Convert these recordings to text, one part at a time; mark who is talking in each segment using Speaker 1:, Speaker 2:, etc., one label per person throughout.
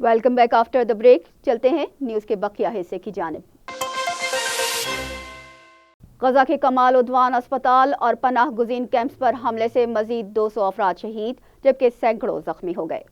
Speaker 1: Welcome back after the break. चलते हैं news के बकिया हिस्से की जानिब। गजा के कमाल उद्वान अस्पताल और पनाह गुज़ीन कैंप्स पर हमले से मजीद 200 अफराद शहीद जबकि सैकड़ों जख्मी हो गए।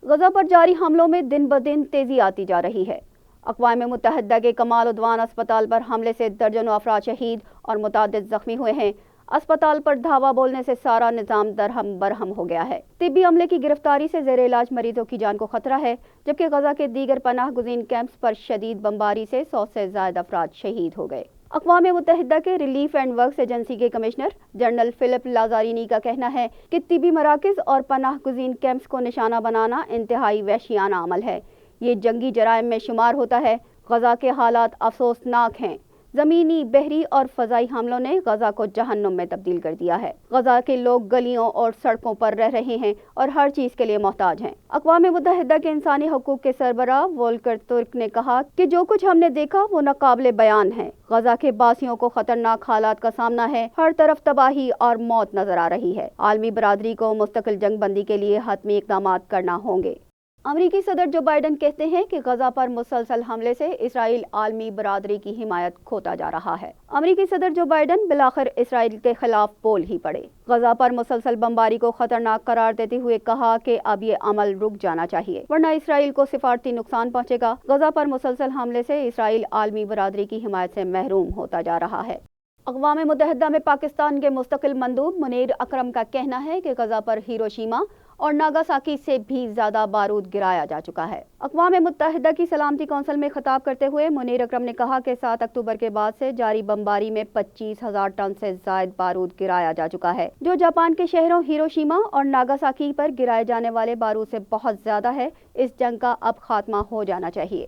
Speaker 1: गजा पर जारी हमलों में दिन ब दिन तेजी आती जा रही है। अक़वाम मुत्तहिदा के कमाल उद्वान अस्पताल पर हमले से दर्जनों अफराद शहीद और मुतादिद जख्मी हुए हैं। अस्पताल पर धावा बोलने से सारा निज़ाम दरहम बरहम हो गया है। तिब्बी अमले की गिरफ्तारी से ज़ेर इलाज मरीजों की जान को खतरा है, जबकि गजा के दीगर पनाह गुज़ीन कैंप्स पर शदीद बमबारी से 100 से ज़्यादा अफराद शहीद हो गए। अक़वाम मुत्तहिदा के रिलीफ एंड वर्क्स एजेंसी के कमिश्नर जनरल फिलिप लाज़ारिनी का कहना है कि तिब्बी मराकज़ और पनाह गुज़ीन कैंप्स को निशाना बनाना इंतहाई वहशियाना अमल है। ये जंगी जराइम में शुमार होता है। गजा के हालात अफसोसनाक हैं। ज़मीनी, बहरी और फ़ज़ाई हमलों ने गजा को जहन्नुम में तब्दील कर दिया है। गजा के लोग गलियों और सड़कों पर रह रहे हैं और हर चीज़ के लिए मोहताज हैं। अक़वाम मुत्तहिदा के इंसानी हकूक़ के सरबराह वोल्कर तुर्क ने कहा कि जो कुछ हमने देखा वो नाक़ाबिले बयान है। गजा के बासियों को खतरनाक हालात का सामना है। हर तरफ तबाही और मौत नजर आ रही है। आलमी बरादरी को मुस्तकिल जंग बंदी के लिए हतमी इक़दाम करना होंगे। अमरीकी सदर जो बाइडन कहते हैं कि गजा पर मुसलसल हमले से इसराइल आलमी बरादरी की हिमायत खोता जा रहा है। अमरीकी सदर जो बाइडन बिलाखिर इसराइल के खिलाफ बोल ही पड़े। गजा पर मुसलसल बमबारी को खतरनाक करार देते हुए कहा कि अब ये अमल रुक जाना चाहिए, वरना इसराइल को सिफारती नुकसान पहुंचेगा। गजा पर मुसलसल हमले से इसराइल आलमी बरादरी की हिमायत से महरूम होता जा रहा है। अक़वाम मुत्तहिदा में पाकिस्तान के मुस्तकिल मंदूब मुनीर अकरम का कहना है कि गजा पर हिरोशिमा और नागासाकी से भी ज्यादा बारूद गिराया जा चुका है। अक़वाम मुत्तहिदा की सलामती कौंसिल में खिताब करते हुए मुनीर अकरम ने कहा कि 7 अक्टूबर के बाद से जारी बमबारी में 25,000 टन से जायद बारूद गिराया जा चुका है, जो जापान के शहरों हिरोशिमा और नागासाकी पर गिराए जाने वाले बारूद से बहुत ज्यादा है। इस जंग का अब खात्मा हो जाना चाहिए।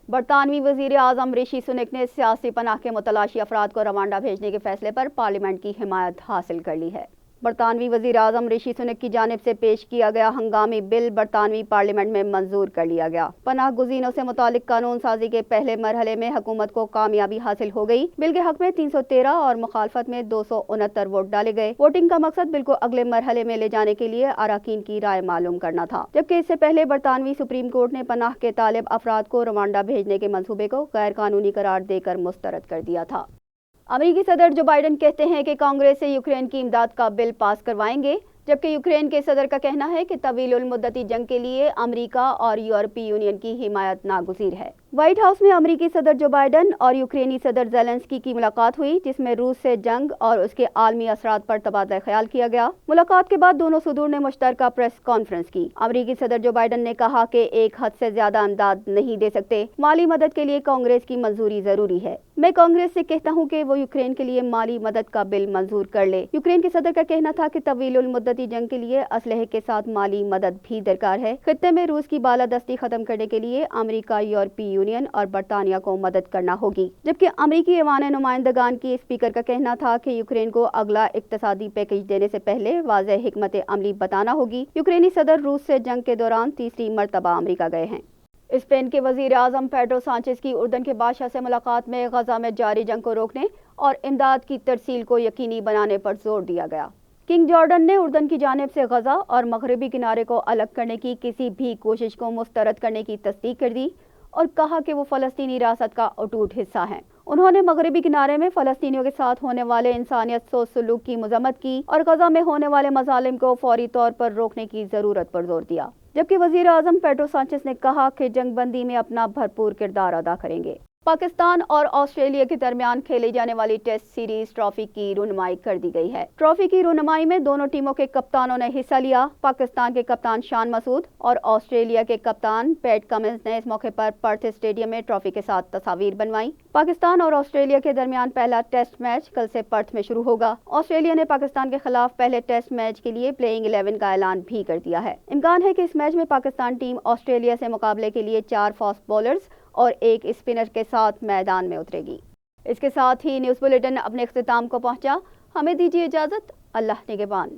Speaker 1: बरतानवी वज़ीर आज़म ऋषि सुनक ने सियासी पनाह के मुतलाशी अफराद को रवांडा भेजने के फैसले पर पार्लियामेंट की हिमायत हासिल कर ली है। बरतानवी वज़ीर आज़म ऋषि सुनक की जानिब से पेश किया गया हंगामी बिल बरतानवी पार्लियामेंट में मंजूर कर लिया गया। पनाह गुज़ीनों से मुतालिक कानून साजी के पहले मरहले में हुकूमत को कामयाबी हासिल हो गई। बिल के हक में 313 और मुखालफत में 269 वोट डाले गए। वोटिंग का मकसद बिल को अगले मरहले में ले जाने के लिए अराकीन की राय मालूम करना था, जबकि इससे पहले बरतानवी सुप्रीम कोर्ट ने पनाह के तालिब अफराद को रवांडा भेजने के मंसूबे को गैर कानूनी करार देकर मुस्तरद कर दिया था। अमेरिकी सदर जो बाइडन कहते हैं कि कांग्रेस से यूक्रेन की इमदाद का बिल पास करवाएंगे, जबकि यूक्रेन के सदर का कहना है कि तवील मुद्दती जंग के लिए अमेरिका और यूरोपीय यूनियन की हिमायत नागुज़ीर है। व्हाइट हाउस में अमेरिकी सदर जो बाइडन और यूक्रेनी सदर ज़ेलेंस्की की मुलाकात हुई, जिसमें रूस से जंग और उसके आलमी असरात पर तबादला ख्याल किया गया। मुलाकात के बाद दोनों सदूर ने मुश्तरका प्रेस कॉन्फ्रेंस की। अमेरिकी सदर जो बाइडन ने कहा कि एक हद से ज्यादा इमदाद नहीं दे सकते, माली मदद के लिए कांग्रेस की मंजूरी जरूरी है। मैं कांग्रेस से कहता हूँ कि वो यूक्रेन के लिए माली मदद का बिल मंजूर कर ले। यूक्रेन के सदर का कहना था कि तवील मुद्दती जंग के लिए असलहे के साथ माली मदद भी दरकार है। खित्ते में रूस की बालादस्ती खत्म करने के लिए अमेरिका, यूरोपीय यूनियन और बरतानिया को मदद करना होगी, जबकि अमेरिकी ऐवान नुमाइंदगान की स्पीकर का कहना था कि यूक्रेन को अगला इक्तसादी पैकेज देने से पहले वाज़ेह हिकमत अमली बताना होगी। यूक्रेनी सदर रूस से जंग के दौरान तीसरी मरतबा अमेरिका गए हैं। स्पेन के वज़ीर आज़म पेड्रो सांचेज़ की उर्दन के बादशाह से मुलाकात में गजा में जारी जंग को रोकने और इमदाद की तरसील को यकीनी बनाने पर जोर दिया गया। किंग जॉर्डन ने उर्दन की जानिब से गजा और मगरबी किनारे को अलग करने की किसी भी कोशिश को मुस्तरद करने की तस्दीक कर दी और कहा कि वो फ़लस्तीनी रियासत का अटूट हिस्सा है। उन्होंने मगरबी किनारे में फ़लस्तीनियों के साथ होने वाले इंसानियत सोच सलूक की मजम्मत की और गजा में होने वाले मजालिम को फौरी तौर पर रोकने की ज़रूरत पर जोर दिया, जबकि वज़ीर आज़म पेड्रो सांचेज़ ने कहा कि जंग बंदी में अपना भरपूर किरदार अदा करेंगे। पाकिस्तान और ऑस्ट्रेलिया के दरमियान खेली जाने वाली टेस्ट सीरीज ट्रॉफी की रुनमाई कर दी गई है। ट्रॉफी की रुनमाई में दोनों टीमों के कप्तानों ने हिस्सा लिया। पाकिस्तान के कप्तान शान मसूद और ऑस्ट्रेलिया के कप्तान पैट कमिंस ने इस मौके पर पर्थ स्टेडियम में ट्रॉफी के साथ तस्वीर बनवाई। पाकिस्तान और ऑस्ट्रेलिया के दरमियान पहला टेस्ट मैच कल से पर्थ में शुरू होगा। ऑस्ट्रेलिया ने पाकिस्तान के खिलाफ पहले टेस्ट मैच के लिए प्लेइंग 11 का ऐलान भी कर दिया है। इम्कान है कि इस मैच में पाकिस्तान टीम ऑस्ट्रेलिया से मुकाबले के लिए 4 फास्ट बॉलर्स और 1 स्पिनर के साथ मैदान में उतरेगी। इसके साथ ही न्यूज़ बुलेटिन अपने इख्तिताम को पहुंचा। हमें दीजिए इजाज़त। अल्लाह निगहबान।